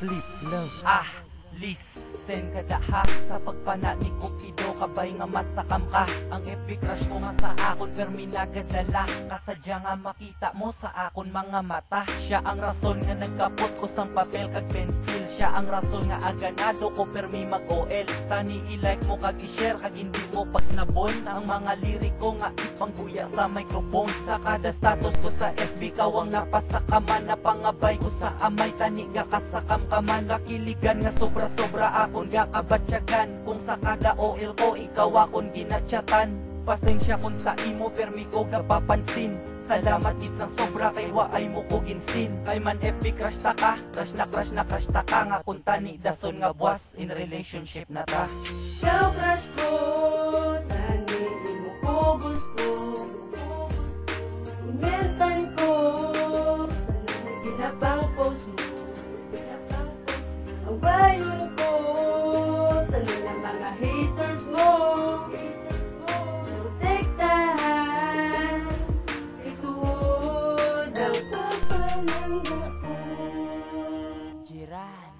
Flip love. Listen kada ha. Sa pagpana ni Cupido, kabay nga masakam ka. Ang FB crush ko nga sa akon, permi nagadala. Kasadya nga makita mo sa akon mga mata. Siya ang rason nga nagkapot ko sang papel kag pencil. Siya ang rason nga aganado ko permi mag-OL. Tani i-like mo kag i-share kag hindi mo pagsnabon. Ang mga liriko nga ipangguya sa microphone. Sa kada status ko sa FB kawang napasakaman. Napangabay ko sa amay, tani ga kasakam kaman. Kakiligan nga sobra-sobra akon ga kabatsyagan. Kung sa kada OL ko ikaw akon ginatsatan. Pasensya kung sa imo permi ko ga papansin. Salamat isang sobra kay waay mo ko ginsin. Kay man FB crush ta ka, crush na crush ta ka. Nga kung tani dason nga buwas in relationship na ta. Ikaw crush ko, tani mo ko gusto. Kumentan ko, sana ginabang post mo. Ang bayon ko, tali ng mga haters mo. Protektahan, ituod ang papananggaan. Jiran.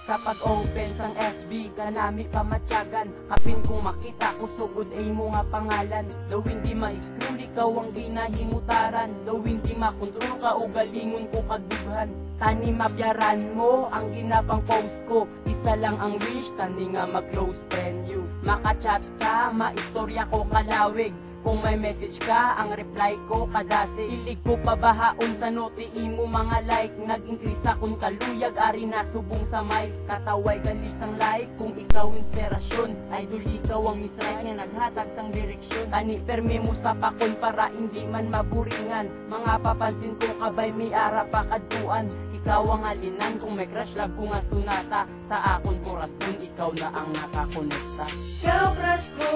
Sa pag-open sang FB ka nami pamatyagan. Kapin kung makita ko sugod ay mo nga pangalan. Daw hindi ma-scroll ikaw ang ginahimutaran. Daw hindi makontrol ka o galingon ko kagdughan. Tani mabyaran mo ang ginapang post ko. Isa lang ang wish, tani nga mag-close friend you. Makachat ka, maistorya ko kalawig. Kung may message ka, ang reply ko kadase. Ilig ko pabahaon sa noti imo mga like. Nag-increase akong kaluyag, ari na subong sa mic. Kataway galis ang like, kung ikaw inspirasyon. Idol ikaw ang misrite nga naghatag sang direksyon. Ani permi mo sa pakon para hindi man maburingan. Mga papansin ko kabay may ara pa kaduan. Ikaw ang halinan, kung may crush lag ko nga sunata. Sa akon korason, ikaw na ang nakakonekta. Ikaw crush ko,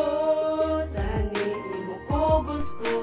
tani mo ko gusto.